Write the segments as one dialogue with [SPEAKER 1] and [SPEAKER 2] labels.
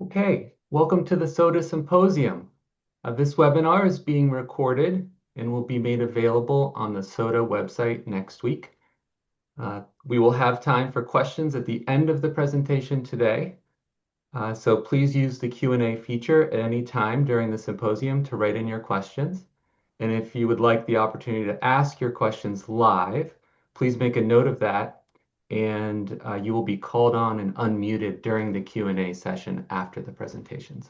[SPEAKER 1] Okay, welcome to the SoDa Symposium. This webinar is being recorded and will be made available on the SoDa website next week. We will have time for questions at the end of the presentation today. So please use the Q&A feature at any time during the symposium to write in your questions. And if you would like the opportunity to ask your questions live, please make a note of that and you will be called on and unmuted during the Q&A session after the presentations.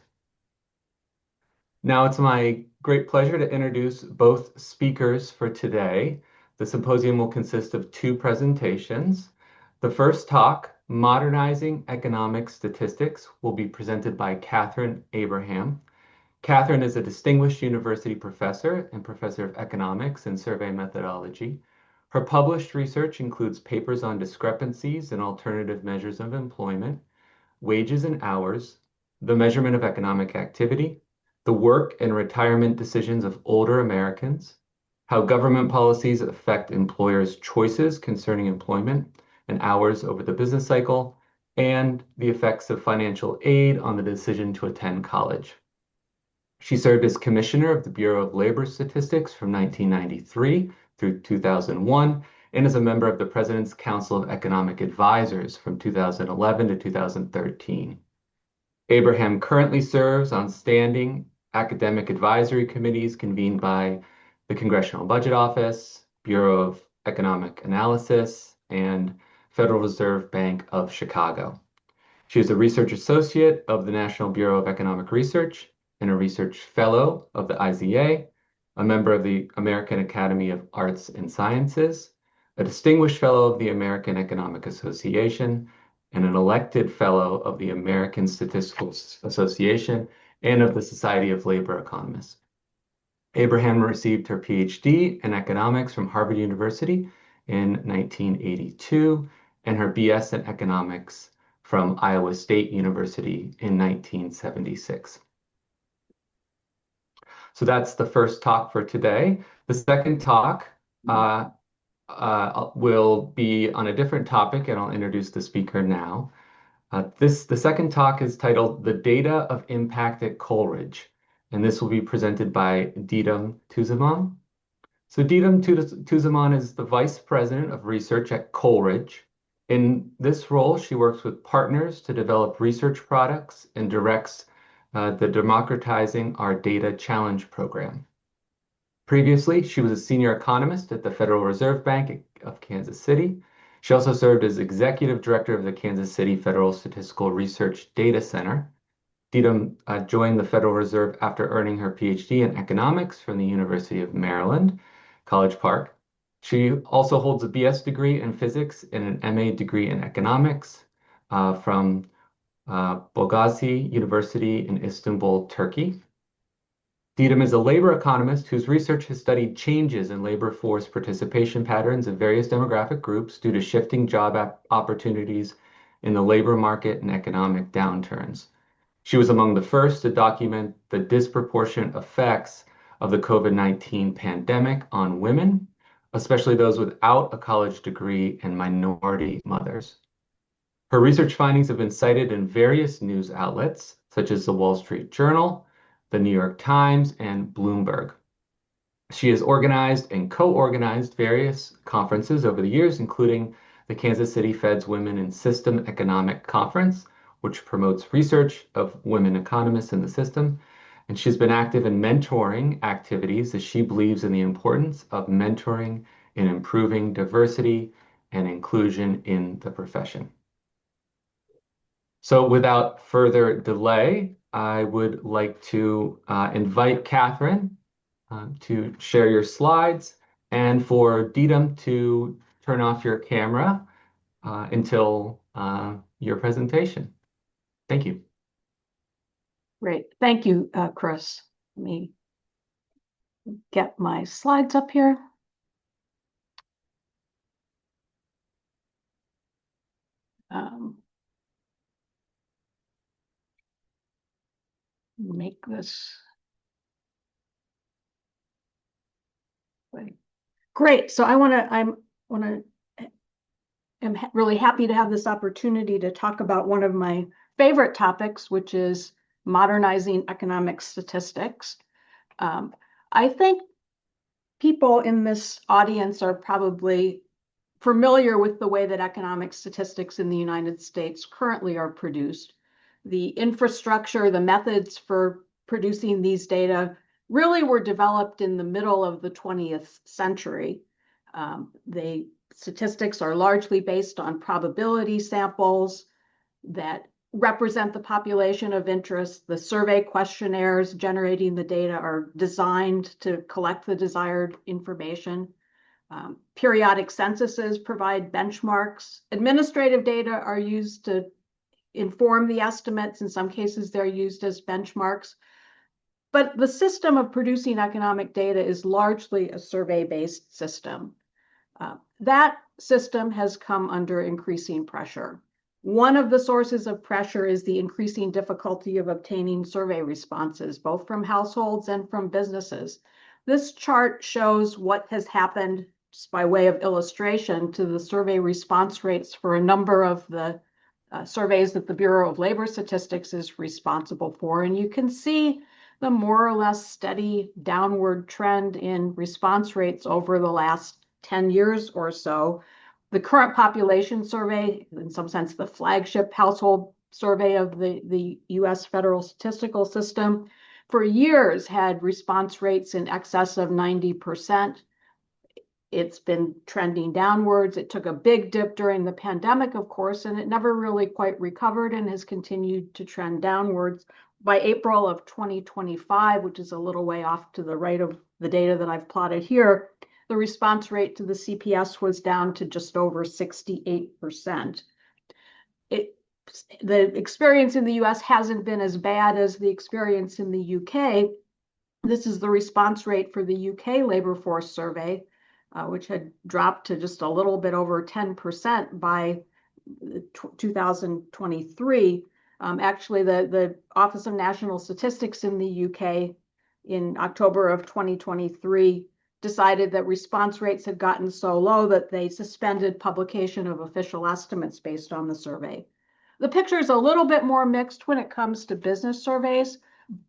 [SPEAKER 1] Now it's my great pleasure to introduce both speakers for today. The symposium will consist of two presentations. The first talk, Modernizing Economic Statistics, will be presented by Katharine Abraham. Katharine is a distinguished university professor and professor of economics and survey methodology. Her published research includes papers on discrepancies in alternative measures of employment, wages and hours, the measurement of economic activity, the work and retirement decisions of older Americans, how government policies affect employers' choices concerning employment and hours over the business cycle, and the effects of financial aid on the decision to attend college. She served as commissioner of the Bureau of Labor Statistics from 1993 through 2001, and as a member of the President's Council of Economic Advisors from 2011 to 2013. Abraham currently serves on standing academic advisory committees convened by the Congressional Budget Office, Bureau of Economic Analysis, and Federal Reserve Bank of Chicago. She is a research associate of the National Bureau of Economic Research and a research fellow of the IZA, a member of the American Academy of Arts and Sciences, a distinguished fellow of the American Economic Association, and an elected fellow of the American Statistical Association and of the Society of Labor Economists. Abraham received her PhD in economics from Harvard University in 1982 and her BS in economics from Iowa State University in 1976. So that's the first talk for today. The second talk will be on a different topic, and I'll introduce the speaker now. The second talk is titled The Data of Impact at Coleridge, and this will be presented by Didem Tuzeman. So Didem Tuzeman is the Vice President of Research at Coleridge. In this role, she works with partners to develop research products and directs the Democratizing Our Data Challenge program. Previously, she was a senior economist at the Federal Reserve Bank of Kansas City. She also served as executive director of the Kansas City Federal Statistical Research Data Center. Didem joined the Federal Reserve after earning her PhD in economics from the University of Maryland, College Park. She also holds a BS degree in physics and an MA degree in economics from Boğaziçi University in Istanbul, Turkey. Didem is a labor economist whose research has studied changes in labor force participation patterns of various demographic groups due to shifting job opportunities in the labor market and economic downturns. She was among the first to document the disproportionate effects of the COVID-19 pandemic on women, especially those without a college degree and minority mothers. Her research findings have been cited in various news outlets, such as the Wall Street Journal, the New York Times, and Bloomberg. She has organized and co-organized various conferences over the years, including the Kansas City Fed's Women in System Economic Conference, which promotes research of women economists in the system. And she's been active in mentoring activities as she believes in the importance of mentoring and improving diversity and inclusion in the profession. So without further delay, I would like to invite Katharine to share your slides and for Didem to turn off your camera until your presentation. Thank you.
[SPEAKER 2] Great. Thank you, Chris. Let me get my slides up here. Make this great. So I'm really happy to have this opportunity to talk about one of my favorite topics, which is modernizing economic statistics. I think people in this audience are probably familiar with the way that economic statistics in the United States currently are produced. The infrastructure, the methods for producing these data really were developed in the middle of the 20th century. The statistics are largely based on probability samples that represent the population of interest. The survey questionnaires generating the data are designed to collect the desired information. Periodic censuses provide benchmarks. Administrative data are used to inform the estimates. In some cases, they're used as benchmarks. But the system of producing economic data is largely a survey-based system. That system has come under increasing pressure. One of the sources of pressure is the increasing difficulty of obtaining survey responses, both from households and from businesses. This chart shows what has happened, just by way of illustration, to the survey response rates for a number of the surveys that the Bureau of Labor Statistics is responsible for. And you can see the more or less steady downward trend in response rates over the last 10 years or so. The current population survey, in some sense, the flagship household survey of the US federal statistical system, for years had response rates in excess of 90%. It's been trending downwards. It took a big dip during the pandemic, of course, and it never really quite recovered and has continued to trend downwards. By April of 2025, which is a little way off to the right of the data that I've plotted here, the response rate to the CPS was down to just over 68%. The experience in the US hasn't been as bad as the experience in the UK. This is the response rate for the UK labor force survey, which had dropped to just a little bit over 10% by 2023. Actually, the Office of National Statistics in the UK in October of 2023 decided that response rates had gotten so low that they suspended publication of official estimates based on the survey. The picture is a little bit more mixed when it comes to business surveys,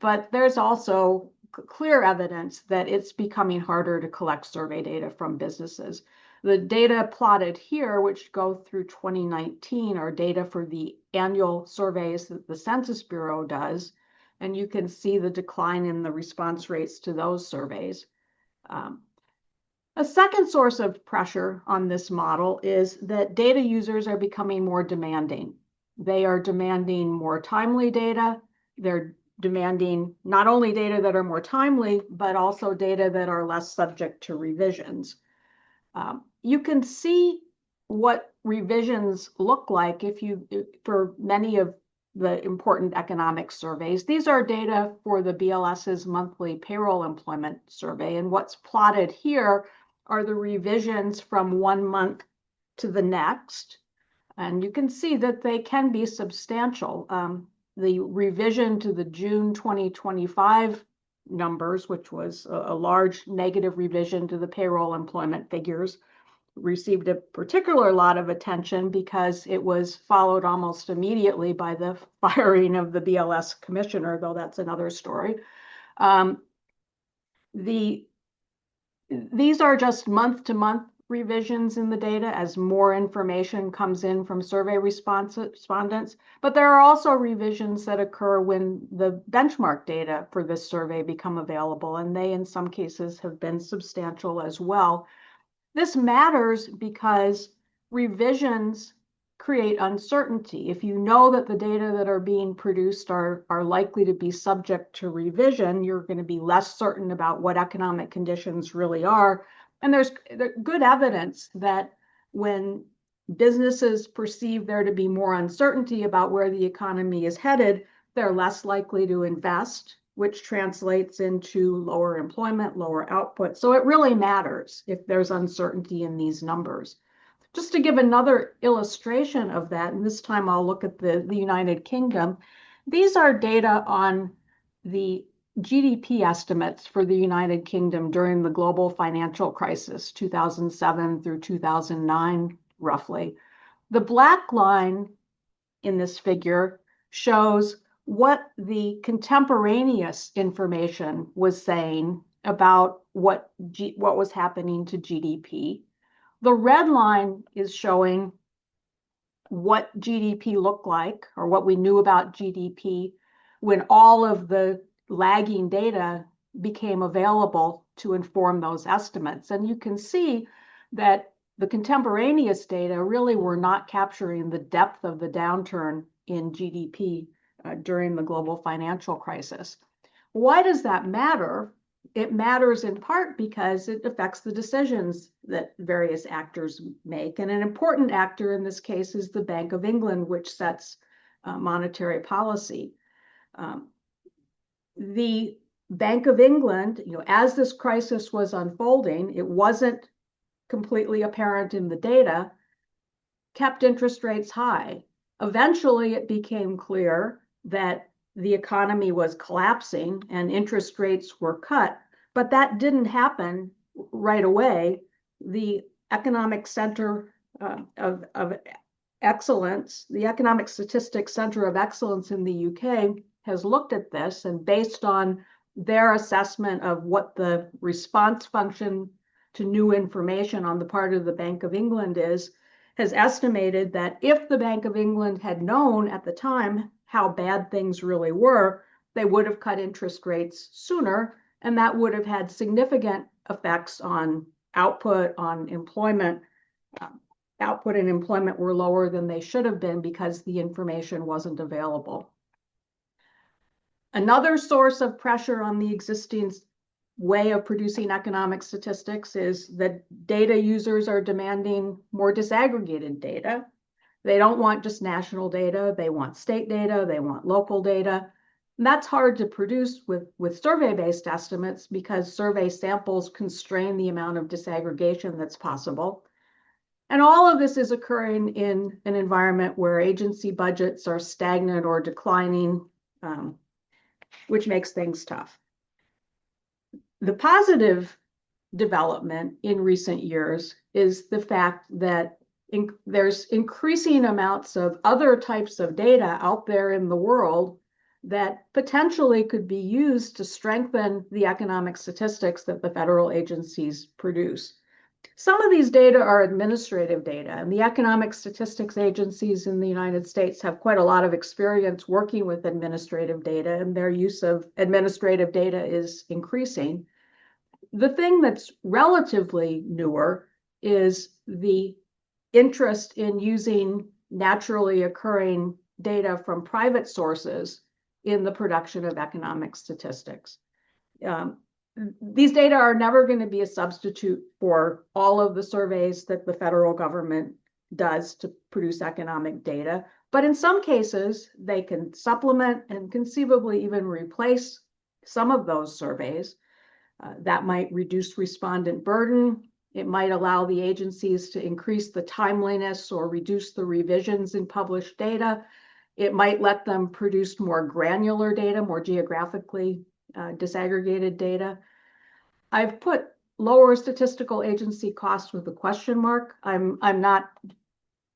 [SPEAKER 2] but there's also clear evidence that it's becoming harder to collect survey data from businesses. The data plotted here, which go through 2019, are data for the annual surveys that the Census Bureau does, and you can see the decline in the response rates to those surveys. A second source of pressure on this model is that data users are becoming more demanding. They are demanding more timely data. They're demanding not only data that are more timely, but also data that are less subject to revisions. You can see what revisions look like for many of the important economic surveys. These are data for the BLS's monthly payroll employment survey, and what's plotted here are the revisions from one month to the next. And you can see that they can be substantial. The revision to the June 2025 numbers, which was a large negative revision to the payroll employment figures, received a particular lot of attention because it was followed almost immediately by the firing of the BLS commissioner, though that's another story. These are just month-to-month revisions in the data as more information comes in from survey respondents, but there are also revisions that occur when the benchmark data for this survey become available, and they in some cases have been substantial as well. This matters because revisions create uncertainty. If you know that the data that are being produced are likely to be subject to revision, you're going to be less certain about what economic conditions really are. And there's good evidence that when businesses perceive there to be more uncertainty about where the economy is headed, they're less likely to invest, which translates into lower employment, lower output. So it really matters if there's uncertainty in these numbers. Just to give another illustration of that, and this time I'll look at the United Kingdom, these are data on the GDP estimates for the United Kingdom during the global financial crisis, 2007 through 2009, roughly. The black line in this figure shows what the contemporaneous information was saying about what was happening to GDP. The red line is showing what GDP looked like, or what we knew about GDP when all of the lagging data became available to inform those estimates. And you can see that the contemporaneous data really were not capturing the depth of the downturn in GDP during the global financial crisis. Why does that matter? It matters in part because it affects the decisions that various actors make. And an important actor in this case is the Bank of England, which sets monetary policy. The Bank of England, as this crisis was unfolding, it wasn't completely apparent in the data, kept interest rates high. Eventually, it became clear that the economy was collapsing and interest rates were cut, but that didn't happen right away. The Economic Center of Excellence, the Economic Statistics Center of Excellence in the UK has looked at this, and based on their assessment of what the response function to new information on the part of the Bank of England is, has estimated that if the Bank of England had known at the time how bad things really were, they would have cut interest rates sooner, and that would have had significant effects on output, on employment. Output and employment were lower than they should have been because the information wasn't available. Another source of pressure on the existing way of producing economic statistics is that data users are demanding more disaggregated data. They don't want just national data, they want state data, they want local data. And that's hard to produce with survey-based estimates because survey samples constrain the amount of disaggregation that's possible. And all of this is occurring in an environment where agency budgets are stagnant or declining, which makes things tough. The positive development in recent years is the fact that there's increasing amounts of other types of data out there in the world that potentially could be used to strengthen the economic statistics that the federal agencies produce. Some of these data are administrative data, and the economic statistics agencies in the United States have quite a lot of experience working with administrative data, and their use of administrative data is increasing. The thing that's relatively newer is the interest in using naturally occurring data from private sources in the production of economic statistics. These data are never going to be a substitute for all of the surveys that the federal government does to produce economic data, but in some cases, they can supplement and conceivably even replace some of those surveys. That might reduce respondent burden. It might allow the agencies to increase the timeliness or reduce the revisions in published data. It might let them produce more granular data, more geographically disaggregated data. I've put lower statistical agency costs with a question mark. I'm not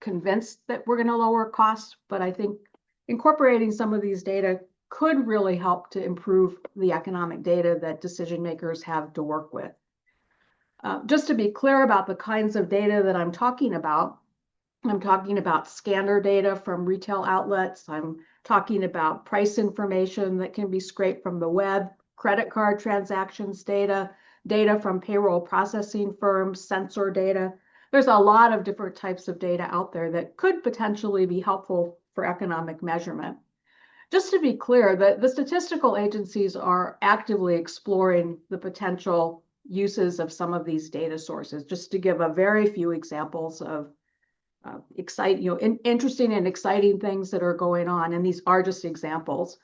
[SPEAKER 2] convinced that we're going to lower costs, but I think incorporating some of these data could really help to improve the economic data that decision makers have to work with. Just to be clear about the kinds of data that I'm talking about scanner data from retail outlets. I'm talking about price information that can be scraped from the web, credit card transactions data, data from payroll processing firms, sensor data. There's a lot of different types of data out there that could potentially be helpful for economic measurement. Just to be clear, the statistical agencies are actively exploring the potential uses of some of these data sources, just to give a very few examples of interesting and exciting things that are going on, and these are just examples.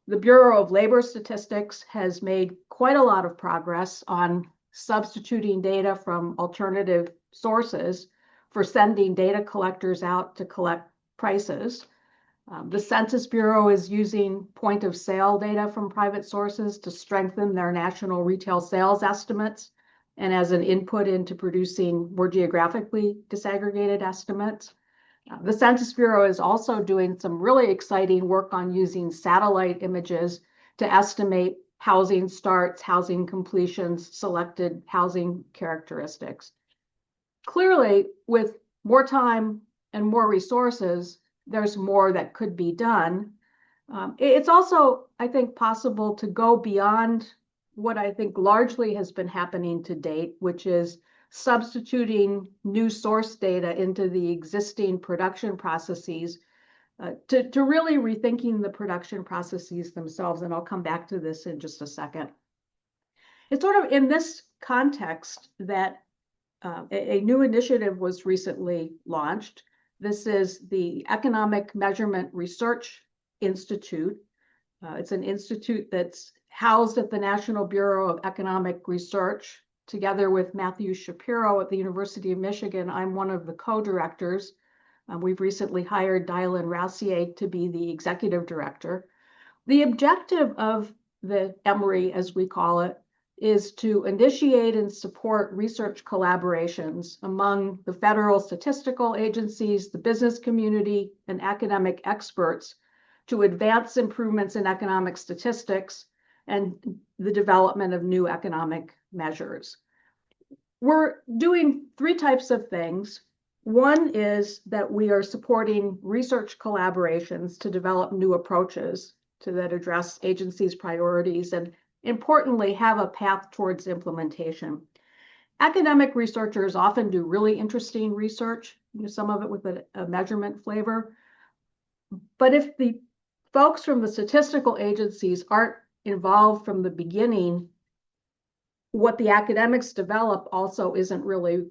[SPEAKER 2] The Bureau of Labor Statistics has made quite a lot of progress on substituting data from alternative sources for sending data collectors out to collect prices. The Census Bureau is using point of sale data from private sources to strengthen their national retail sales estimates and as an input into producing more geographically disaggregated estimates. The Census Bureau is also doing some really exciting work on using satellite images to estimate housing starts, housing completions, selected housing characteristics. Clearly, with more time and more resources, there's more that could be done. It's also, I think, possible to go beyond what I think largely has been happening to date, which is substituting new source data into the existing production processes to really rethinking the production processes themselves. And I'll come back to this in just a second. It's sort of in this context that a new initiative was recently launched. This is the Economic Measurement Research Institute. It's an institute that's housed at the National Bureau of Economic Research, together with Matthew Shapiro at the University of Michigan. I'm one of the co-directors. We've recently hired Dylan Rousier to be the executive director. The objective of the EMRI, as we call it, is to initiate and support research collaborations among the federal statistical agencies, the business community, and academic experts to advance improvements in economic statistics and the development of new economic measures. We're doing three types of things. One is that we are supporting research collaborations to develop new approaches that address agencies' priorities and, importantly, have a path towards implementation. Academic researchers often do really interesting research, some of it with a measurement flavor. But if the folks from the statistical agencies aren't involved from the beginning, what the academics develop also isn't really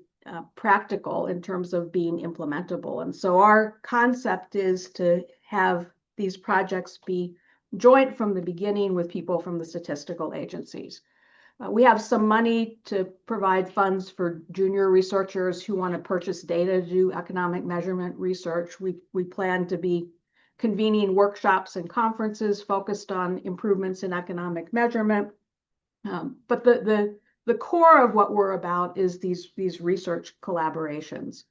[SPEAKER 2] practical in terms of being implementable. And so our concept is to have these projects be joint from the beginning with people from the statistical agencies. We have some money to provide funds for junior researchers who want to purchase data to do economic measurement research. We plan to be convening workshops and conferences focused on improvements in economic measurement. But the core of what we're about is these research collaborations.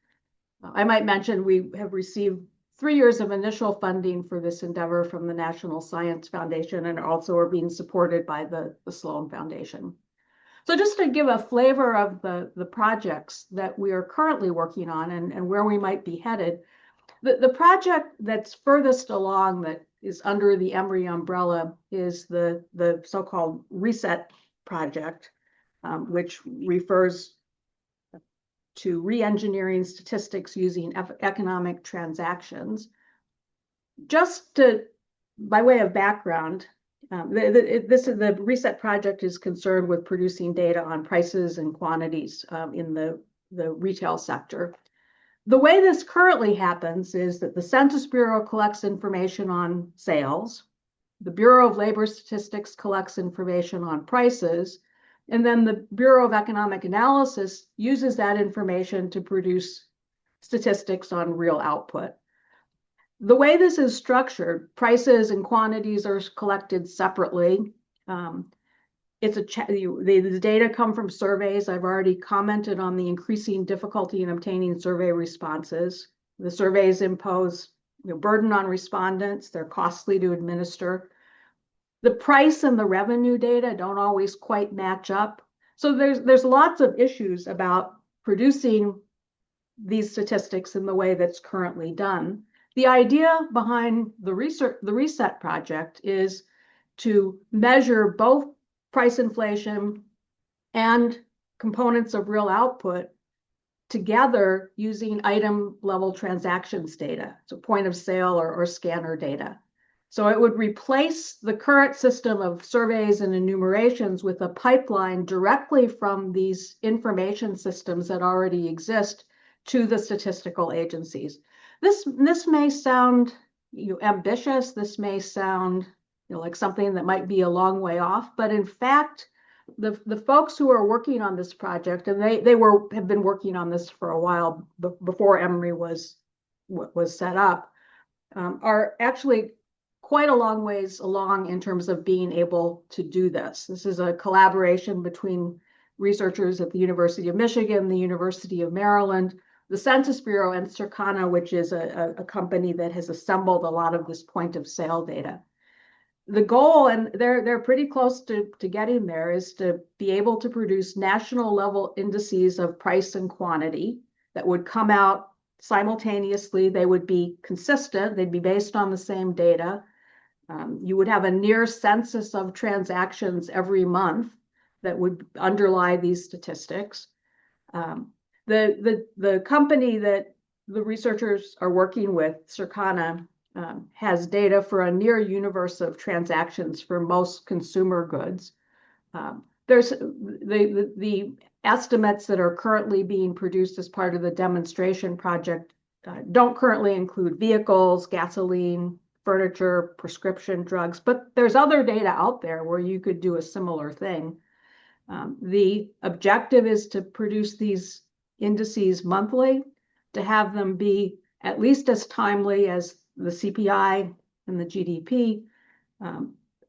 [SPEAKER 2] I might mention we have received 3 years of initial funding for this endeavor from the National Science Foundation and also are being supported by the Sloan Foundation. So just to give a flavor of the projects that we are currently working on and where we might be headed, the project that's furthest along that is under the EMRI umbrella is the so-called RESET project, which refers to re-engineering statistics using economic transactions. Just by way of background, the RESET project is concerned with producing data on prices and quantities in the retail sector. The way this currently happens is that the Census Bureau collects information on sales, the Bureau of Labor Statistics collects information on prices, and then the Bureau of Economic Analysis uses that information to produce statistics on real output. The way this is structured, prices and quantities are collected separately. The data come from surveys. I've already commented on the increasing difficulty in obtaining survey responses. The surveys impose burden on respondents. They're costly to administer. The price and the revenue data don't always quite match up. So there's lots of issues about producing these statistics in the way that's currently done. The idea behind the RESET project is to measure both price inflation and components of real output together using item level transactions data, so point of sale or scanner data. So it would replace the current system of surveys and enumerations with a pipeline directly from these information systems that already exist to the statistical agencies. This may sound ambitious. This may sound like something that might be a long way off, but in fact, the folks who are working on this project, and they have been working on this for a while before EMRI was set up, are actually quite a long ways along in terms of being able to do this. This is a collaboration between researchers at the University of Michigan, the University of Maryland, the Census Bureau and Circana, which is a company that has assembled a lot of this point of sale data. The goal, and they're pretty close to getting there, is to be able to produce national level indices of price and quantity that would come out simultaneously. They would be consistent. They'd be based on the same data. You would have a near census of transactions every month that would underlie these statistics. The company that the researchers are working with, Circana, has data for a near universe of transactions for most consumer goods. There's the estimates that are currently being produced as part of the demonstration project don't currently include vehicles, gasoline, furniture, prescription drugs, but there's other data out there where you could do a similar thing. The objective is to produce these indices monthly, to have them be at least as timely as the CPI and the GDP.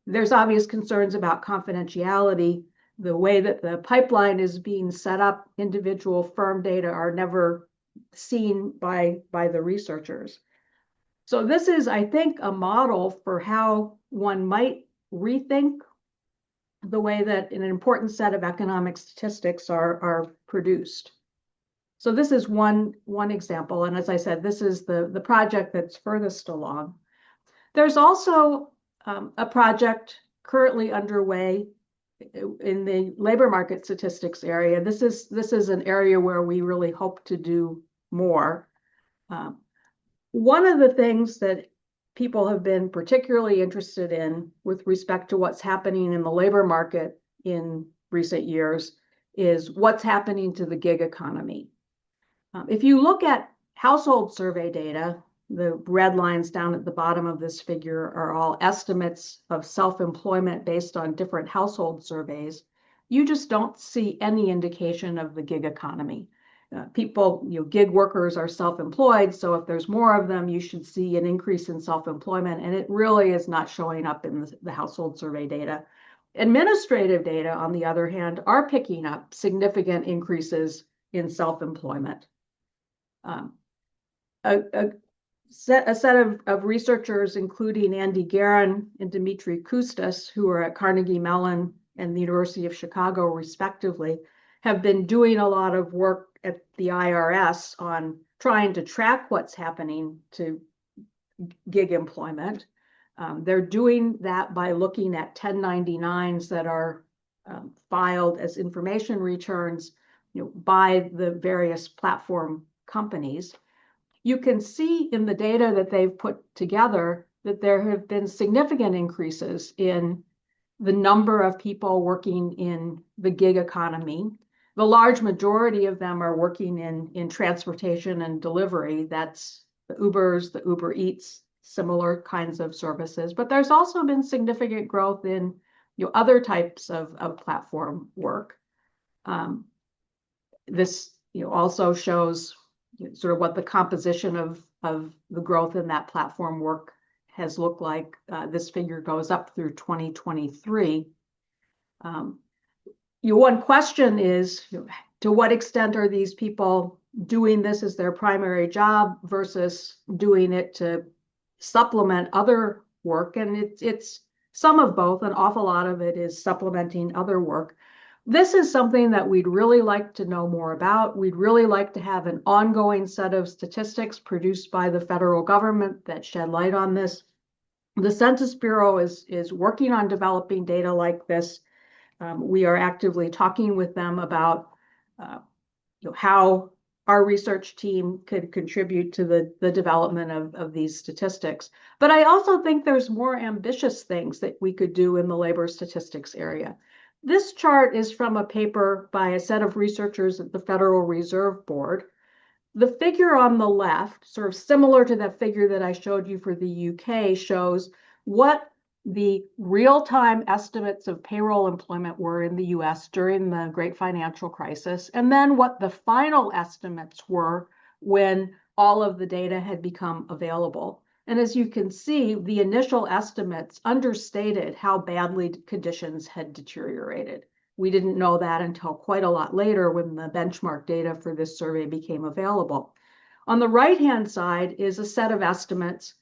[SPEAKER 2] There's obvious concerns about confidentiality. The way that the pipeline is being set up, individual firm data are never seen by the researchers. So this is, I think, a model for how one might rethink the way that an important set of economic statistics are produced. So this is one example. And as I said, this is the project that's furthest along. There's also a project currently underway in the labor market statistics area. This is an area where we really hope to do more. One of the things that people have been particularly interested in with respect to what's happening in the labor market in recent years is what's happening to the gig economy. If you look at household survey data, the red lines down at the bottom of this figure are all estimates of self-employment based on different household surveys. You just don't see any indication of the gig economy. People, gig workers are self-employed, so if there's more of them, you should see an increase in self-employment, and it really is not showing up in the household survey data. Administrative data, on the other hand, are picking up significant increases in self-employment. A set of researchers, including Andy Guerin and Dimitri Koustas, who are at Carnegie Mellon and the University of Chicago, respectively, have been doing a lot of work at the IRS on trying to track what's happening to gig employment. They're doing that by looking at 1099s that are filed as information returns by the various platform companies. You can see in the data that they've put together that there have been significant increases in the number of people working in the gig economy. The large majority of them are working in transportation and delivery. That's the Ubers, the Uber Eats, similar kinds of services. But there's also been significant growth in other types of platform work. This also shows sort of what the composition of the growth in that platform work has looked like. This figure goes up through 2023. One question is, to what extent are these people doing this as their primary job versus doing it to supplement other work? And it's some of both. An awful lot of it is supplementing other work. This is something that we'd really like to know more about. We'd really like to have an ongoing set of statistics produced by the federal government that shed light on this. The Census Bureau is working on developing data like this. We are actively talking with them about how our research team could contribute to the development of these statistics. But I also think there's more ambitious things that we could do in the labor statistics area. This chart is from a paper by a set of researchers at the Federal Reserve Board. The figure on the left, sort of similar to that figure that I showed you for the UK, shows what the real-time estimates of payroll employment were in the US during the Great Financial Crisis, and then what the final estimates were when all of the data had become available. And as you can see, the initial estimates understated how badly conditions had deteriorated. We didn't know that until quite a lot later when the benchmark data for this survey became available. On the right-hand side is a set of estimates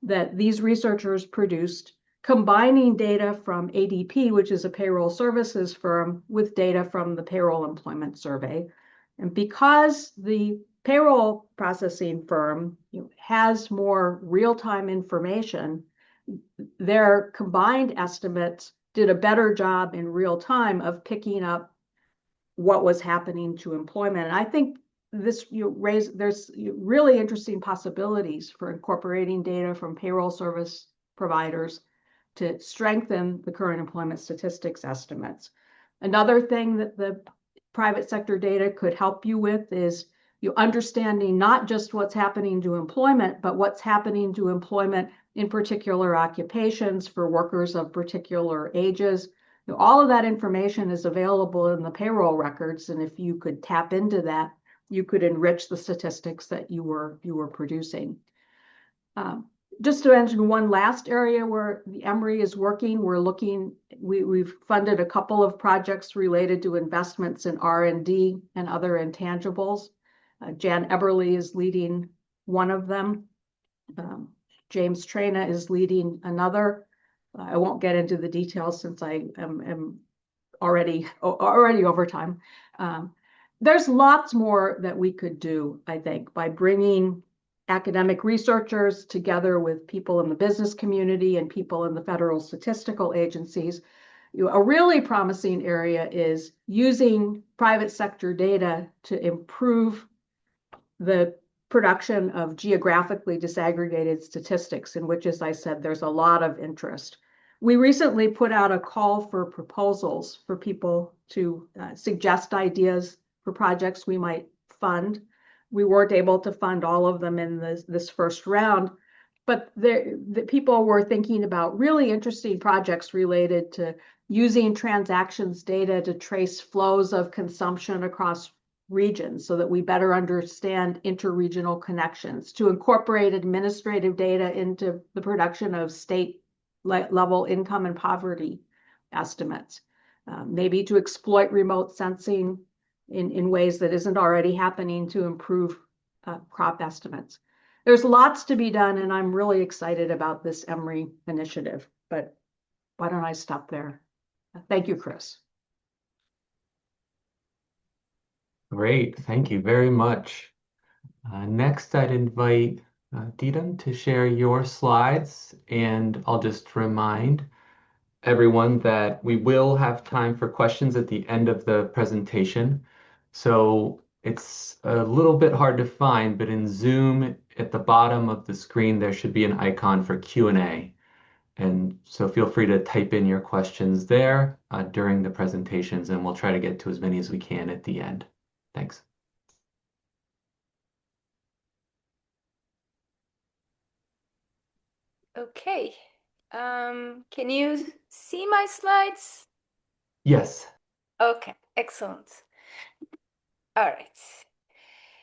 [SPEAKER 2] that these researchers produced, combining data from ADP, which is a payroll services firm, with data from the Payroll Employment Survey. And because the payroll processing firm has more real-time information, their combined estimates did a better job in real time of picking up what was happening to employment. And I think there's really interesting possibilities for incorporating data from payroll service providers to strengthen the current employment statistics estimates. Another thing that the private sector data could help you with is understanding not just what's happening to employment, but what's happening to employment in particular occupations for workers of particular ages. All of that information is available in the payroll records, and if you could tap into that, you could enrich the statistics that you were producing. Just to mention one last area where the Emory is working, we've funded a couple of projects related to investments in R&D and other intangibles. Jan Eberly is leading one of them. James Trena is leading another. I won't get into the details since I am already over time. There's lots more that we could do, I think, by bringing academic researchers together with people in the business community and people in the federal statistical agencies. A really promising area is using private sector data to improve the production of geographically disaggregated statistics, in which, as I said, there's a lot of interest. We recently put out a call for proposals for people to suggest ideas for projects we might fund. We weren't able to fund all of them in this first round, but the people were thinking about really interesting projects related to using transactions data to trace flows of consumption across regions so that we better understand interregional connections, to incorporate administrative data into the production of state level income and poverty estimates, maybe to exploit remote sensing in ways that isn't already happening to improve crop estimates. There's lots to be done, and I'm really excited about this Emory initiative, but why don't I stop there? Thank you, Chris.
[SPEAKER 1] Great, thank you very much. Next, I'd invite Didam to share your slides, and I'll just remind everyone that we will have time for questions at the end of the presentation. So it's a little bit hard to find, but in Zoom, at the bottom of the screen, there should be an icon for Q&A. And so feel free to type in your questions there during the presentations, and we'll try to get to as many as we can at the end. Thanks.
[SPEAKER 3] Okay. Can you see my slides?
[SPEAKER 1] Yes.
[SPEAKER 3] Okay, excellent. All right.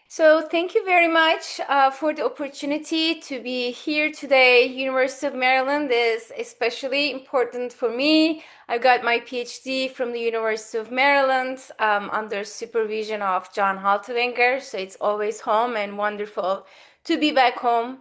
[SPEAKER 3] So thank you very much for the opportunity to be here today. University of Maryland is especially important for me. I got my PhD from the University of Maryland under supervision of John Haltewenger. So it's always home and wonderful to be back home.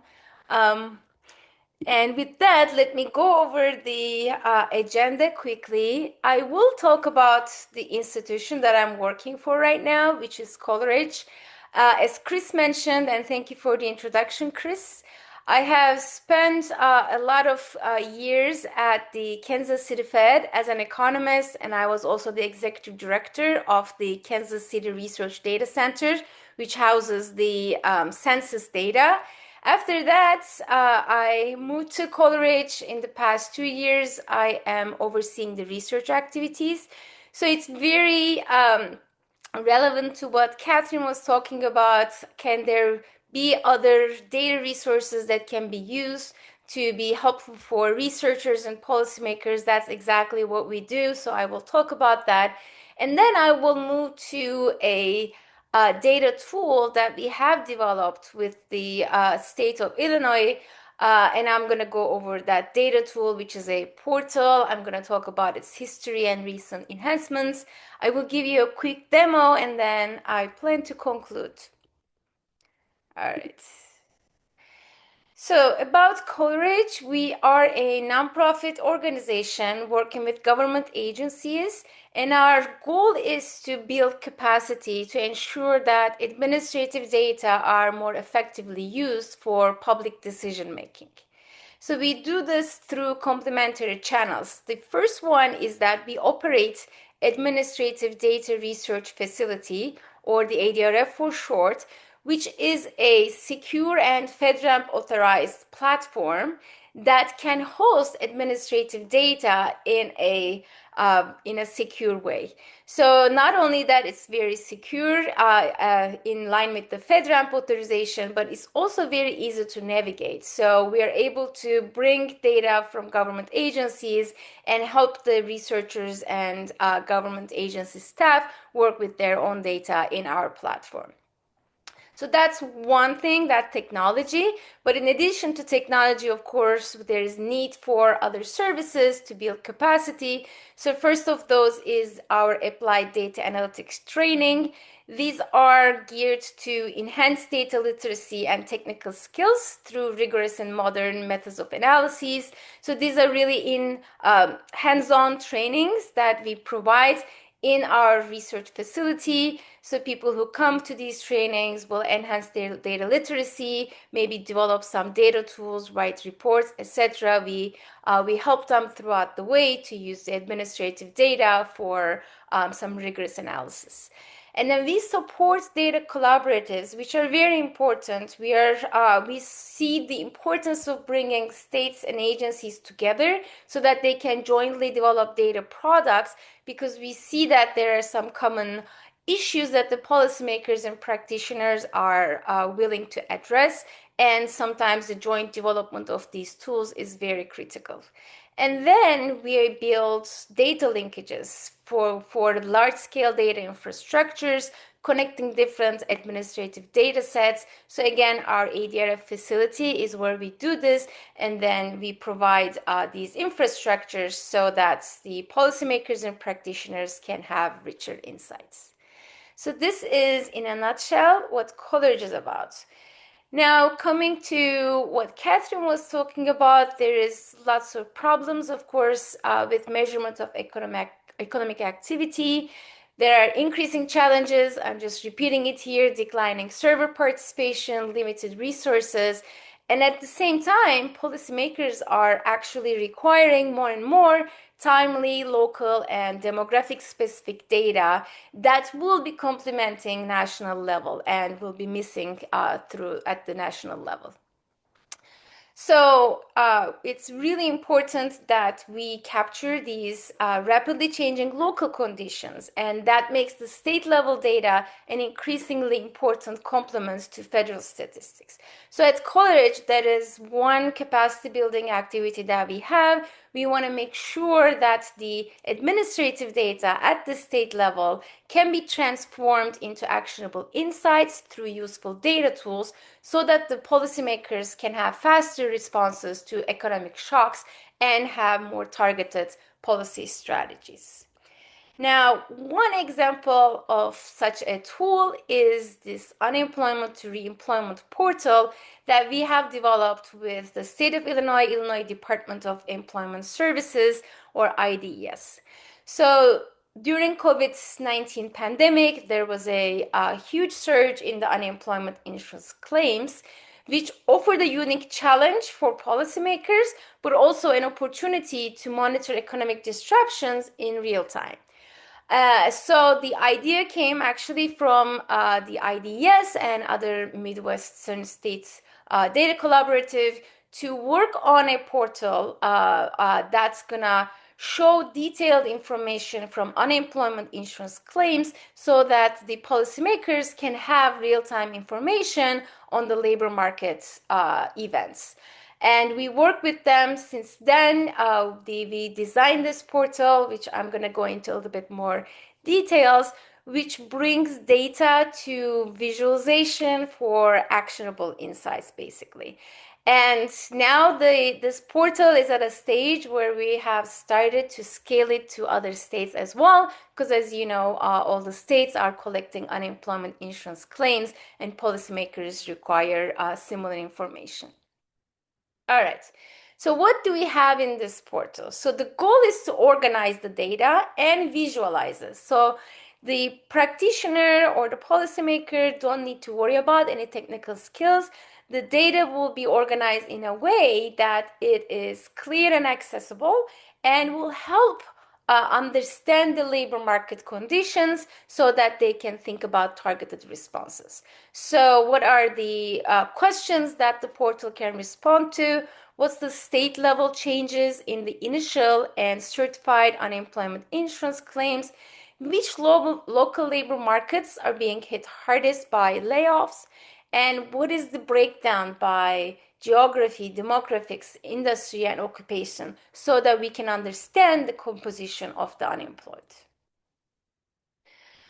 [SPEAKER 3] And with that, let me go over the agenda quickly. I will talk about the institution that I'm working for right now, which is Coleridge. As Chris mentioned, and thank you for the introduction, Chris, I have spent a lot of years at the Kansas City Fed as an economist, and I was also the executive director of the Kansas City Research Data Center, which houses the census data. After that, I moved to Coleridge. In the past 2 years, I am overseeing the research activities. So it's very relevant to what Katharine was talking about. Can there be other data resources that can be used to be helpful for researchers and policymakers? That's exactly what we do. So I will talk about that. And then I will move to a data tool that we have developed with the state of Illinois And I'm going to go over that data tool, which is a portal. I'm going to talk about its history and recent enhancements. I will give you a quick demo and then I plan to conclude. All right. So about Coleridge, we are a nonprofit organization working with government agencies, and our goal is to build capacity to ensure that administrative data are more effectively used for public decision making. So we do this through complementary channels. The first one is that we operate Administrative Data Research Facility, or the ADRF for short, which is a secure and FedRAMP authorized platform that can host administrative data in a secure way. So not only that it's very secure in line with the FedRAMP authorization, but it's also very easy to navigate. So we are able to bring data from government agencies and help the researchers and government agency staff work with their own data in our platform. So that's one thing, that technology. But in addition to technology, of course, there is need for other services to build capacity. So first of those is our applied data analytics training. These are geared to enhance data literacy and technical skills through rigorous and modern methods of analysis. So these are really in hands-on trainings that we provide in our research facility. So people who come to these trainings will enhance their data literacy, maybe develop some data tools, write reports, etc. We help them throughout the way to use the administrative data for some rigorous analysis. And then we support data collaboratives, which are very important. We see the importance of bringing states and agencies together so that they can jointly develop data products, because we see that there are some common issues that the policymakers and practitioners are willing to address, and sometimes the joint development of these tools is very critical. And then we build data linkages for large-scale data infrastructures, connecting different administrative data sets. So again, our ADRF facility is where we do this, and then we provide these infrastructures so that the policymakers and practitioners can have richer insights. So this is, in a nutshell, what Coleridge is about. Now, coming to what Katharine was talking about, there is lots of problems, of course, with measurement of economic activity. There are increasing challenges. I'm just repeating it here: declining server participation, limited resources. And at the same time, policymakers are actually requiring more and more timely, local, and demographic specific data that will be complementing national level and will be missing at the national level. So it's really important that we capture these rapidly changing local conditions, and that makes the state level data an increasingly important complement to federal statistics. So at Coleridge, that is one capacity building activity that we have. We want to make sure that the administrative data at the state level can be transformed into actionable insights through useful data tools, so that the policymakers can have faster responses to economic shocks and have more targeted policy strategies. Now, one example of such a tool is this unemployment to reemployment portal that we have developed with the State of Illinois Department of Employment Services, or IDES. So during COVID-19 pandemic, there was a huge surge in the unemployment insurance claims, which offered a unique challenge for policymakers, but also an opportunity to monitor economic disruptions in real time. So the idea came actually from the IDES and other Midwestern states data collaborative to work on a portal that's gonna show detailed information from unemployment insurance claims, so that the policymakers can have real-time information on the labor market events. And we work with them since then. We designed this portal, which I'm going to go into a little bit more details, which brings data to visualization for actionable insights, basically. And now this portal is at a stage where we have started to scale it to other states as well, because as you know, all the states are collecting unemployment insurance claims and policymakers require similar information. All right. So what do we have in this portal? So the goal is to organize the data and visualize it. So the practitioner or the policymaker don't need to worry about any technical skills. The data will be organized in a way that it is clear and accessible and will help understand the labor market conditions so that they can think about targeted responses. So what are the questions that the portal can respond to? What's the state level changes in the initial and certified unemployment insurance claims? Which local labor markets are being hit hardest by layoffs? And what is the breakdown by geography, demographics, industry, and occupation so that we can understand the composition of the unemployed?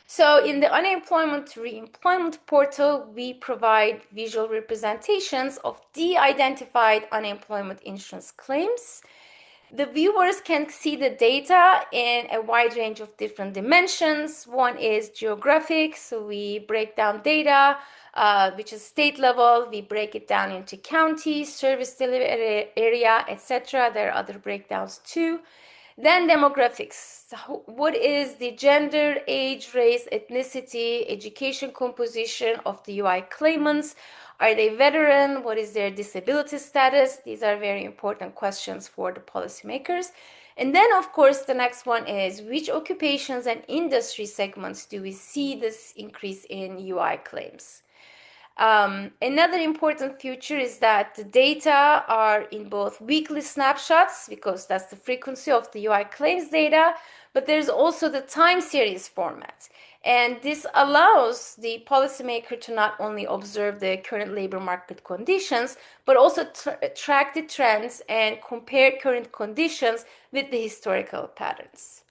[SPEAKER 3] So in the unemployment re-employment portal, we provide visual representations of de-identified unemployment insurance claims. The viewers can see the data in a wide range of different dimensions. One is geographic, so we break down data, which is state level. We break it down into county, service delivery area, etc. There are other breakdowns too. Then demographics. What is the gender, age, race, ethnicity, education composition of the UI claimants? Are they veteran? What is their disability status? These are very important questions for the policymakers. And then, of course, the next one is which occupations and industry segments do we see this increase in UI claims? Another important feature is that the data are in both weekly snapshots, because that's the frequency of the UI claims data, but there's also the time series format. And this allows the policymaker to not only observe the current labor market conditions, but also track the trends and compare current conditions with the historical patterns.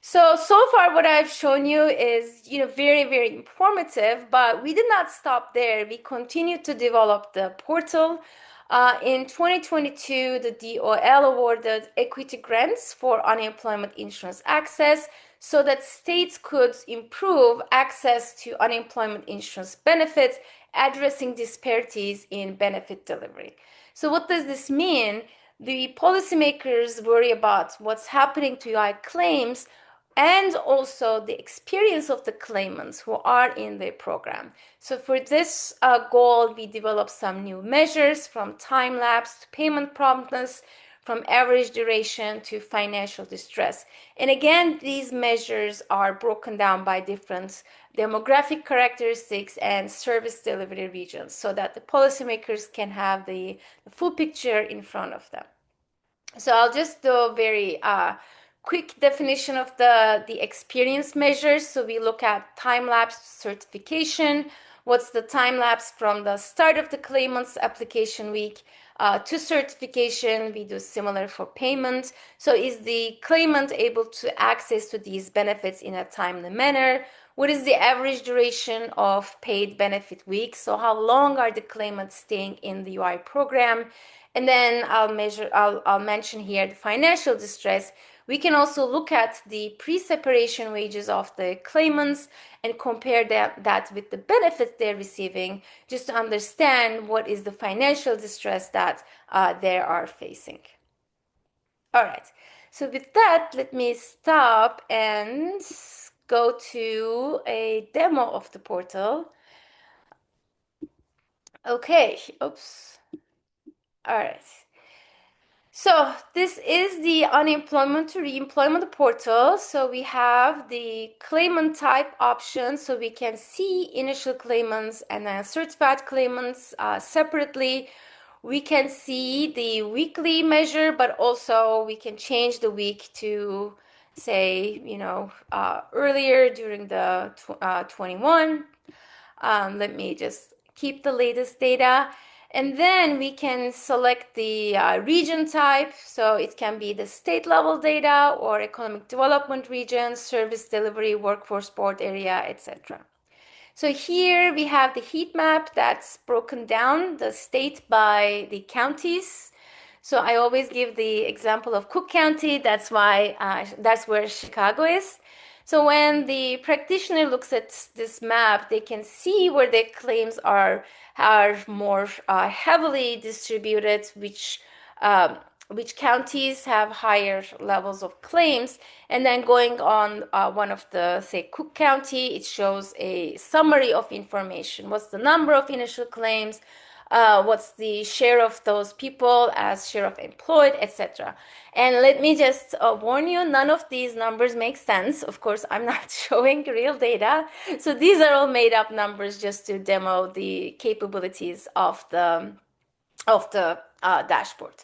[SPEAKER 3] So far what I've shown you is, very, very informative, but we did not stop there. We continued to develop the portal. In 2022, the DOL awarded equity grants for unemployment insurance access so that states could improve access to unemployment insurance benefits, addressing disparities in benefit delivery. So what does this mean? The policymakers worry about what's happening to UI claims and also the experience of the claimants who are in the program. So for this goal, we developed some new measures, from time lapse to payment promptness, from average duration to financial distress. And again, these measures are broken down by different demographic characteristics and service delivery regions so that the policymakers can have the full picture in front of them. So I'll just do a very quick definition of the experience measures. So we look at time-lapse certification. What's the time-lapse from the start of the claimant's application week to certification? We do similar for payment. So is the claimant able to access to these benefits in a timely manner? What is the average duration of paid benefit weeks? So how long are the claimants staying in the UI program? And then I'll mention here the financial distress. We can also look at the pre-separation wages of the claimants and compare that with the benefits they're receiving, just to understand what is the financial distress that they are facing. All right, so with that, let me stop and go to a demo of the portal. Okay, oops. All right. So this is the unemployment to re-employment portal. So we have the claimant type option, so we can see initial claimants and then certified claimants separately. We can see the weekly measure, but also we can change the week to say, earlier during the 21. Let me just keep the latest data. And then we can select the region type. So it can be the state level data or economic development region, service delivery, workforce board area, etc. So here we have the heat map that's broken down the state by the counties. So I always give the example of Cook County. That's where Chicago is. So when the practitioner looks at this map, they can see where their claims are more heavily distributed, which counties have higher levels of claims. And then going on one of the, say, Cook County, it shows a summary of information. What's the number of initial claims? What's the share of those people as share of employed, etc. And let me just warn you, none of these numbers make sense. Of course, I'm not showing real data. So these are all made up numbers just to demo the capabilities of the dashboard.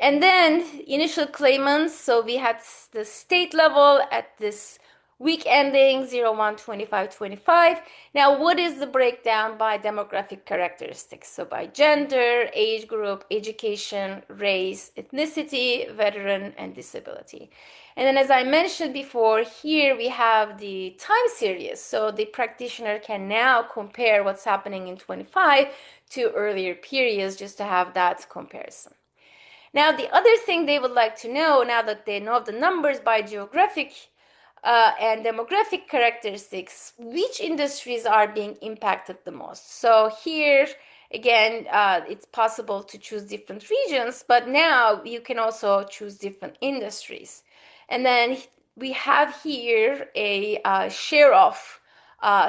[SPEAKER 3] And then initial claimants, so we had the state level at this week ending 01/25/25. Now, what is the breakdown by demographic characteristics? So by gender, age group, education, race, ethnicity, veteran, and disability. And then as I mentioned before, here we have the time series. So the practitioner can now compare what's happening in 25 to earlier periods just to have that comparison. Now, the other thing they would like to know, now that they know the numbers by geographic and demographic characteristics, which industries are being impacted the most. So here, again, it's possible to choose different regions, but now you can also choose different industries. And then we have here a share of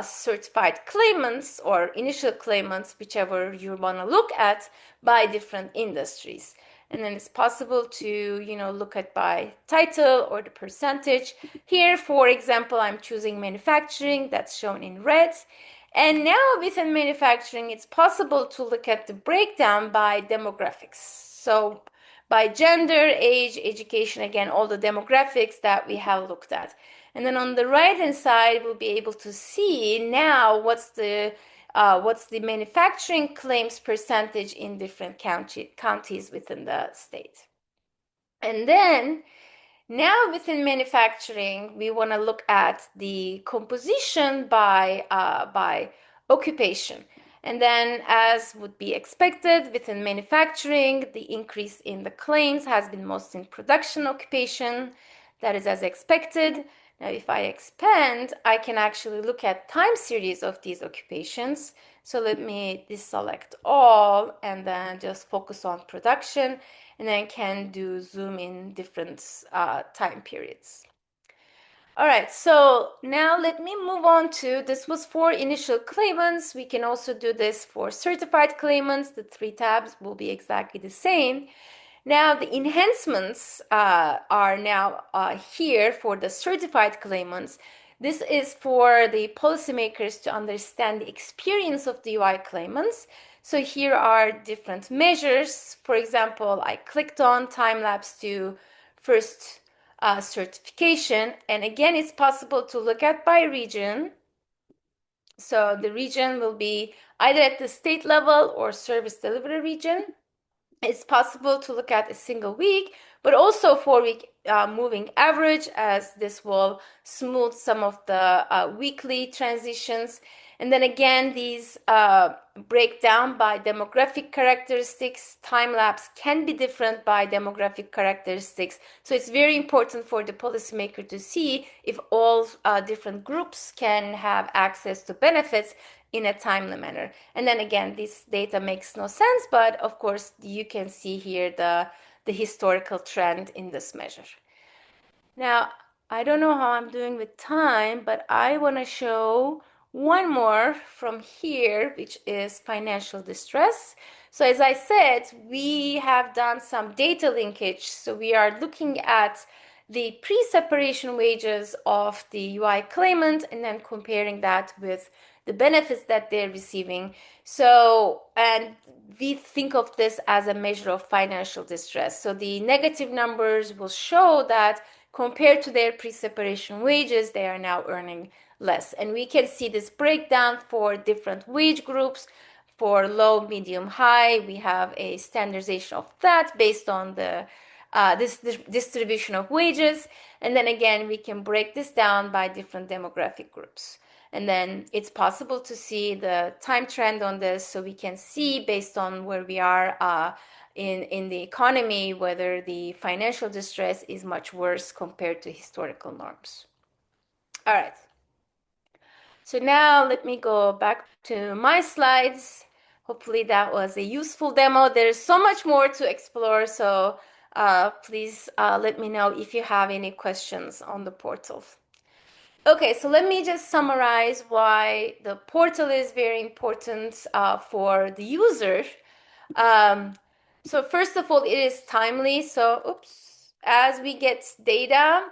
[SPEAKER 3] certified claimants or initial claimants, whichever you want to look at, by different industries. And then it's possible to, look at by title or the percentage. Here, for example, I'm choosing manufacturing, that's shown in red. And now within manufacturing, it's possible to look at the breakdown by demographics. So by gender, age, education, again, all the demographics that we have looked at. And then on the right-hand side, we'll be able to see now what's the manufacturing claims percentage in different counties within the state. And then now within manufacturing, we want to look at the composition by occupation. And then, as would be expected, within manufacturing, the increase in the claims has been most in production occupation. That is as expected. Now, if I expand, I can actually look at time series of these occupations. So let me deselect all and then just focus on production, and then can do zoom in different time periods. All right, so now let me move on to, this was for initial claimants. We can also do this for certified claimants. The 3 tabs will be exactly the same. Now, the enhancements are now here for the certified claimants. This is for the policymakers to understand the experience of the UI claimants. So here are different measures. For example, I clicked on time-lapse to first certification. And again, it's possible to look at by region. So the region will be either at the state level or service delivery region. It's possible to look at a single week, but also 4-week moving average, as this will smooth some of the weekly transitions. And then again, these break down by demographic characteristics. Time lapse can be different by demographic characteristics. So it's very important for the policymaker to see if all different groups can have access to benefits in a timely manner. And then again, this data makes no sense, but of course you can see here the historical trend in this measure. Now, I don't know how I'm doing with time, but I want to show one more from here, which is financial distress. So as I said, we have done some data linkage. So we are looking at the pre-separation wages of the UI claimant and then comparing that with the benefits that they're receiving. So, and we think of this as a measure of financial distress. So the negative numbers will show that compared to their pre-separation wages, they are now earning less. And we can see this breakdown for different wage groups. For low, medium, high, we have a standardization of that based on the this distribution of wages. And then again, we can break this down by different demographic groups. And then it's possible to see the time trend on this, so we can see based on where we are in the economy, whether the financial distress is much worse compared to historical norms. All right. So now let me go back to my slides. Hopefully that was a useful demo. There's so much more to explore, so please let me know if you have any questions on the portal. Okay, so let me just summarize why the portal is very important for the user. So first of all, it is timely. So, as we get data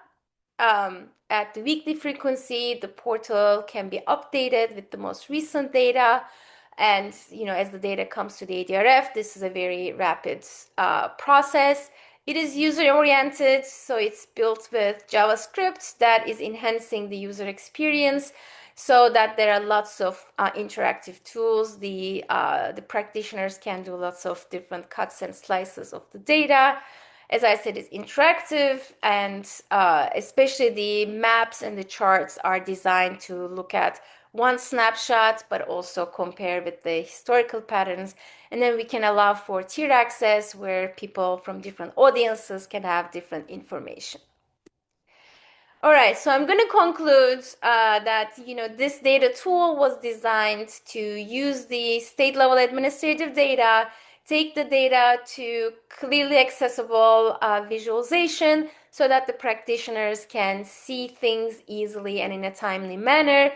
[SPEAKER 3] at the weekly frequency, the portal can be updated with the most recent data. And, as the data comes to the ADRF, this is a very rapid process. It is user-oriented, so it's built with JavaScript that is enhancing the user experience so that there are lots of interactive tools. The practitioners can do lots of different cuts and slices of the data. As I said, it's interactive, and especially the maps and the charts are designed to look at one snapshot, but also compare with the historical patterns. And then we can allow for tiered access where people from different audiences can have different information. All right, so I'm going to conclude that this data tool was designed to use the state-level administrative data, take the data to clearly accessible visualization so that the practitioners can see things easily and in a timely manner.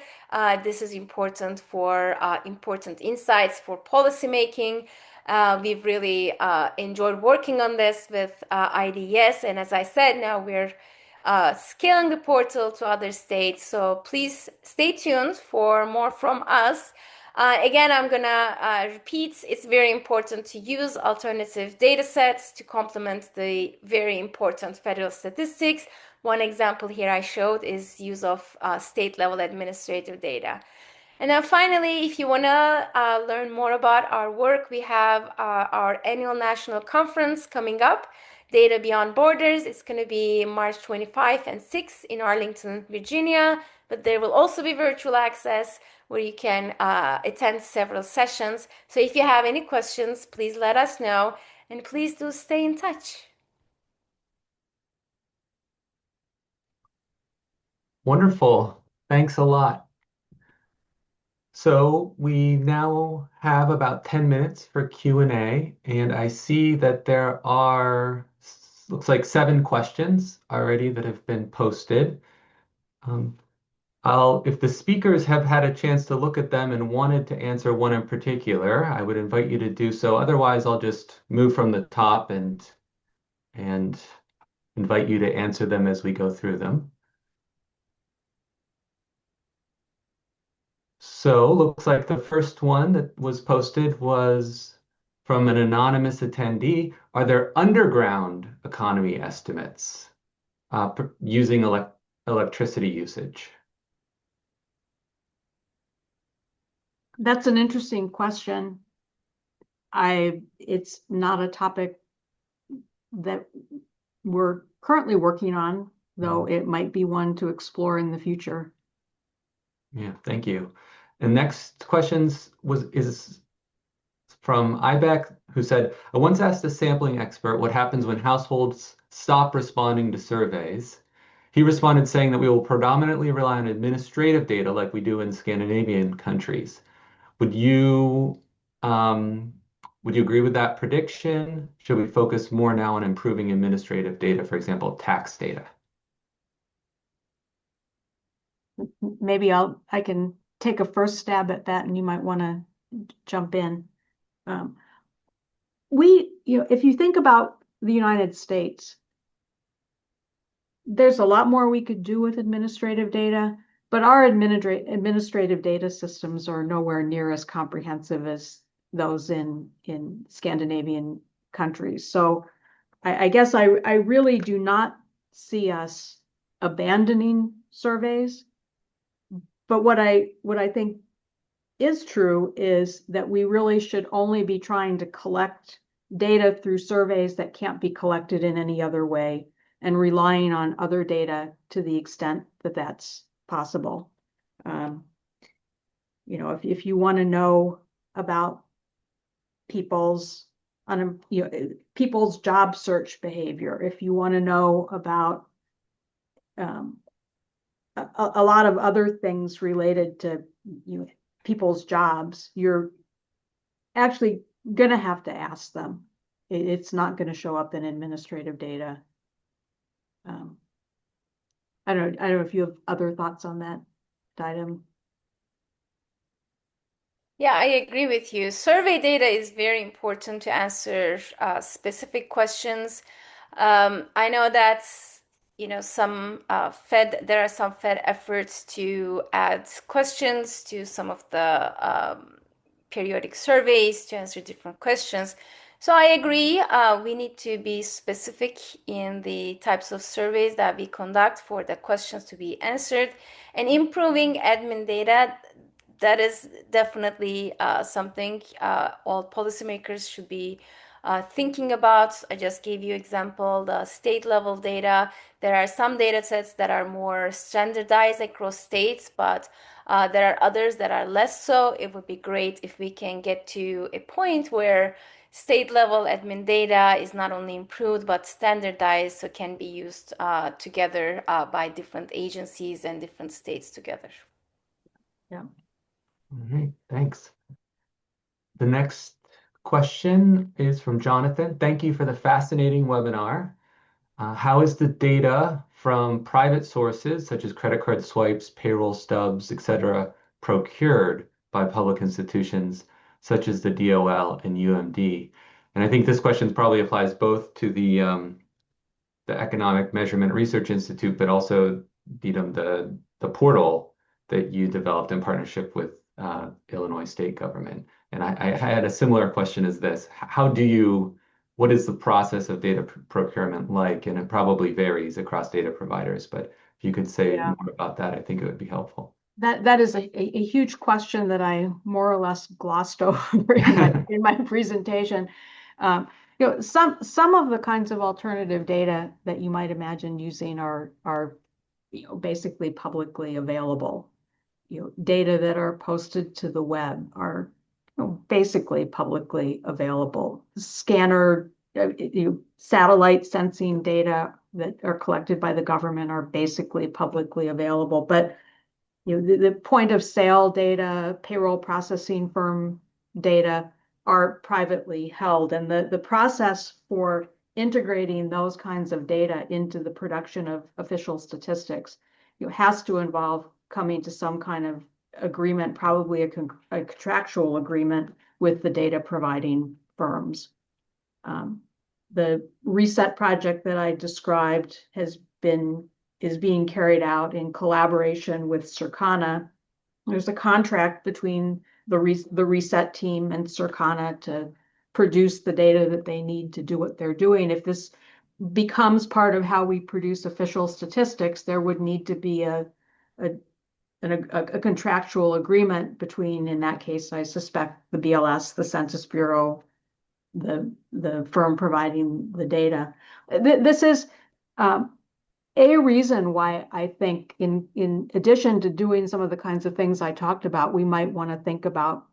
[SPEAKER 3] This is important for important insights for policymaking. We've really enjoyed working on this with IDS, and as I said, now we're scaling the portal to other states. So please stay tuned for more from us. Again, I'm gonna repeat, it's very important to use alternative data sets to complement the very important federal statistics. One example here I showed is use of state-level administrative data. And then finally, if you want to learn more about our work, we have our annual national conference coming up, Data Beyond Borders. It's going to be March 25 and 6 in Arlington, Virginia, but there will also be virtual access where you can attend several sessions. So if you have any questions, please let us know, and please do stay in touch.
[SPEAKER 1] Wonderful. Thanks a lot. So we now have about 10 minutes for Q&A, and I see that there are, looks like 7 questions already that have been posted. If the speakers have had a chance to look at them and wanted to answer one in particular, I would invite you to do so. Otherwise, I'll just move from the top and invite you to answer them as we go through them. So looks like the first one that was posted was from an anonymous attendee. Are there underground economy estimates using electricity usage?
[SPEAKER 2] That's an interesting question. It's not a topic that we're currently working on, though it might be one to explore in the future.
[SPEAKER 1] Yeah, thank you. And next questions is from Ibeck, who said, I once asked a sampling expert what happens when households stop responding to surveys. He responded saying that we will predominantly rely on administrative data like we do in Scandinavian countries. Would you agree with that prediction? Should we focus more now on improving administrative data, for example, tax data?
[SPEAKER 2] Maybe I can take a first stab at that, and you might want to jump in. If you think about the United States, there's a lot more we could do with administrative data, but our administrative data systems are nowhere near as comprehensive as those in Scandinavian countries. So I guess I really do not see us abandoning surveys. But what I think is true is that we really should only be trying to collect data through surveys that can't be collected in any other way, and relying on other data to the extent that that's possible. if you want to know about people's people's job search behavior, if you want to know about a lot of other things related to people's jobs, you're actually going to have to ask them. It's not going to show up in administrative data. I don't know if you have other thoughts on that item.
[SPEAKER 3] Yeah, I agree with you. Survey data is very important to answer specific questions. I know that, there are some Fed efforts to add questions to some of the periodic surveys to answer different questions. So I agree, we need to be specific in the types of surveys that we conduct for the questions to be answered, and improving admin data. That is definitely something all policymakers should be thinking about. I just gave you example, the state level data. There are some data sets that are more standardized across states, but there are others that are less so. It would be great if we can get to a point where state level admin data is not only improved but standardized, so can be used together by different agencies and different states together.
[SPEAKER 2] Yeah.
[SPEAKER 1] All right, thanks. The next question is from Jonathan. Thank you for the fascinating webinar. How is the data from private sources, such as credit card swipes, payroll stubs, etc., procured by public institutions, such as the DOL and UMD? And I think this question probably applies both to the Economic Measurement Research Institute, but also the portal that you developed in partnership with Illinois state government. And I had a similar question as this. What is the process of data procurement like? And it probably varies across data providers, but if you could say more about that, I think it would be helpful.
[SPEAKER 2] That is a huge question that I more or less glossed over in my presentation. Some of the kinds of alternative data that you might imagine using are basically publicly available. Data that are posted to the web are basically publicly available. Scanner, satellite sensing data that are collected by the government are basically publicly available. But the point of sale data, payroll processing firm data are privately held. And the process for integrating those kinds of data into the production of official statistics has to involve coming to some kind of agreement, probably a contractual agreement with the data providing firms. The reset project that I described is being carried out in collaboration with Circana. There's a contract between the reset team and Circana to produce the data that they need to do what they're doing. If this becomes part of how we produce official statistics, there would need to be a contractual agreement between, in that case, I suspect the BLS, the Census Bureau, the firm providing the data. This is a reason why I think in addition to doing some of the kinds of things I talked about, we might want to think about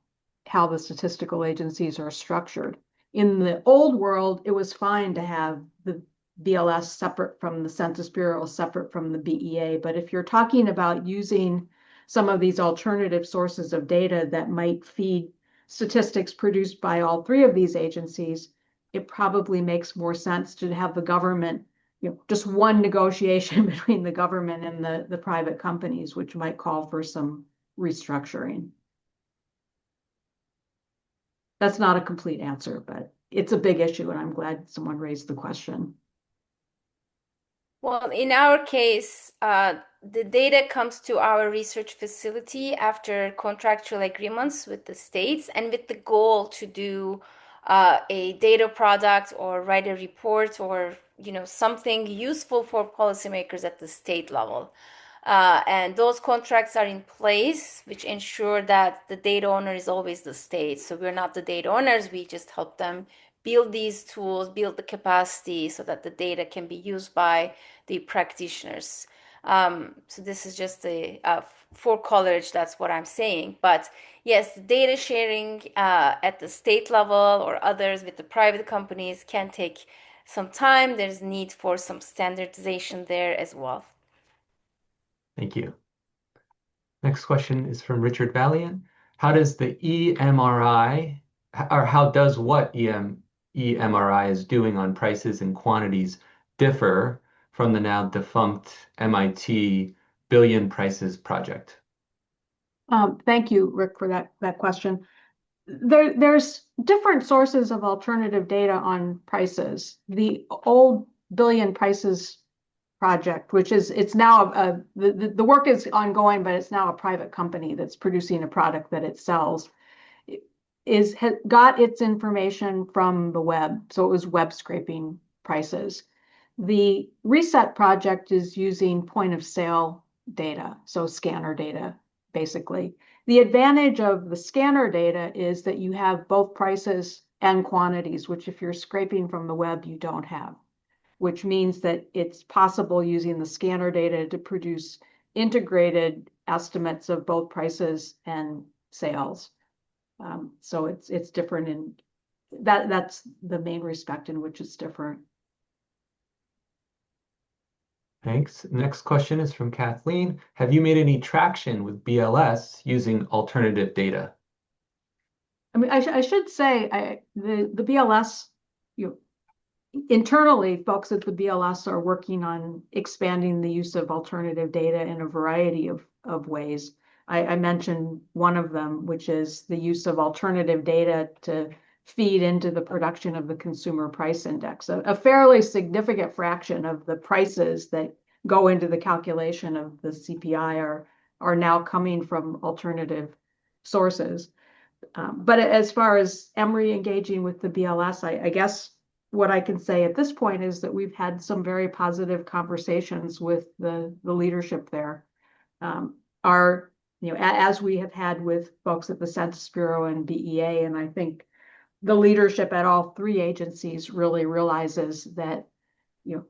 [SPEAKER 2] how the statistical agencies are structured. In the old world, it was fine to have the BLS separate from the Census Bureau, separate from the BEA. But if you're talking about using some of these alternative sources of data that might feed statistics produced by all three of these agencies, it probably makes more sense to have the government, just one negotiation between the government and the private companies, which might call for some restructuring. That's not a complete answer, but it's a big issue, and I'm glad someone raised the question.
[SPEAKER 3] Well, in our case, the data comes to our research facility after contractual agreements with the states and with the goal to do a data product or write a report or something useful for policymakers at the state level. And those contracts are in place, which ensure that the data owner is always the state. So we're not the data owners, we just help them build these tools, build the capacity so that the data can be used by the practitioners. So this is just for Coleridge, that's what I'm saying. But yes, data sharing at the state level or others with the private companies can take some time. There's need for some standardization there as well.
[SPEAKER 1] Thank you. Next question is from Richard Valiant. How does the EMRI, or how does what EMRI is doing on prices and quantities differ from the now defunct MIT Billion Prices project?
[SPEAKER 2] Thank you, Rick, for that question. There's different sources of alternative data on prices. The old Billion Prices project, which is it's now the work is ongoing, but it's now a private company that's producing a product that it sells. Got its information from the web, so it was web scraping prices. The Reset project is using point of sale data, so scanner data, basically. The advantage of the scanner data is that you have both prices and quantities, which if you're scraping from the web, you don't have, which means that it's possible using the scanner data to produce integrated estimates of both prices and sales. So it's different in that's the main respect in which it's different.
[SPEAKER 1] Thanks. Next question is from Kathleen. Have you made any traction with BLS using alternative data?
[SPEAKER 2] I mean, I should say the BLS, internally, folks at the BLS are working on expanding the use of alternative data in a variety of ways. I mentioned one of them, which is the use of alternative data to feed into the production of the consumer price index. A fairly significant fraction of the prices that go into the calculation of the CPI are now coming from alternative sources. But as far as Emory engaging with the BLS, I guess what I can say at this point is that we've had some very positive conversations with the leadership there. As we have had with folks at the Census Bureau and BEA, and I think the leadership at all three agencies really realizes that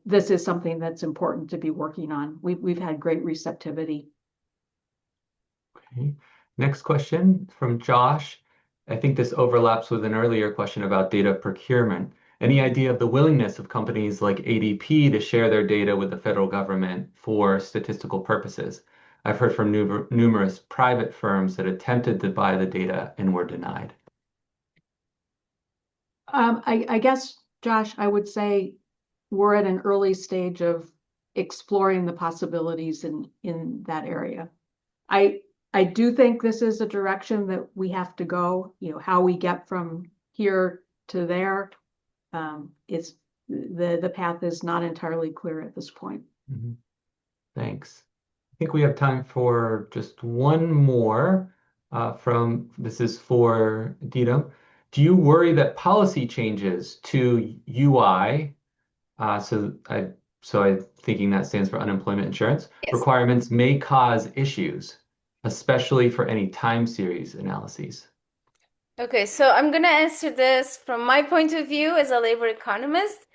[SPEAKER 2] this is something that's important to be working on. We've had great receptivity.
[SPEAKER 1] Okay. Next question from Josh. I think this overlaps with an earlier question about data procurement. Any idea of the willingness of companies like ADP to share their data with the federal government for statistical purposes? I've heard from numerous private firms that attempted to buy the data and were denied.
[SPEAKER 2] I guess, Josh, I would say we're at an early stage of exploring the possibilities in that area. I do think this is a direction that we have to go. How we get from here to there is the path is not entirely clear at this point.
[SPEAKER 1] Mm-hmm. Thanks. I think we have time for just one more this is for Dietem. Do you worry that policy changes to UI, I'm thinking that stands for unemployment insurance,
[SPEAKER 3] Yes.
[SPEAKER 1] requirements may cause issues, especially for any time series analyses?
[SPEAKER 3] Okay, so I'm going to answer this from my point of view as a labor economist.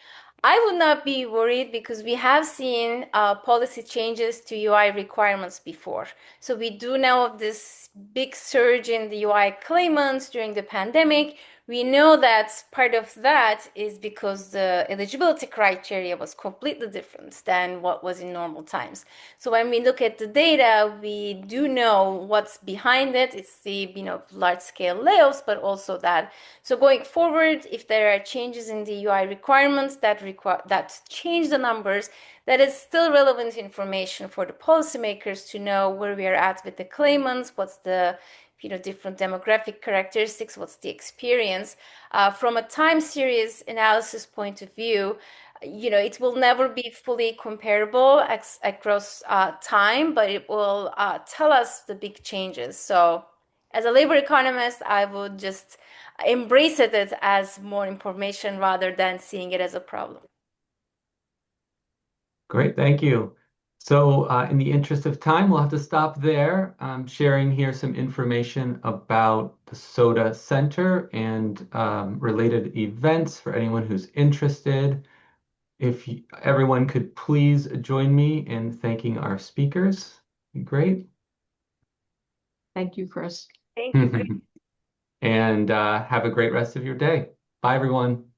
[SPEAKER 3] I would not be worried because we have seen policy changes to UI requirements before. So we do know of this big surge in the UI claimants during the pandemic. We know that part of that is because the eligibility criteria was completely different than what was in normal times. So when we look at the data, we do know what's behind it. It's the large scale layoffs, but also that. So going forward, if there are changes in the UI requirements that change the numbers, that is still relevant information for the policymakers to know where we are at with the claimants, what's the different demographic characteristics, what's the experience. From a time series analysis point of view, it will never be fully comparable across time, but it will tell us the big changes. So as a labor economist, I would just embrace it as more information rather than seeing it as a problem.
[SPEAKER 1] Great, thank you. So in the interest of time, we'll have to stop there. I'm sharing here some information about the SoDa Center and related events for anyone who's interested. If everyone could please join me in thanking our speakers, great.
[SPEAKER 2] Thank you, Chris.
[SPEAKER 3] Thank you.
[SPEAKER 1] And have a great rest of your day. Bye, everyone.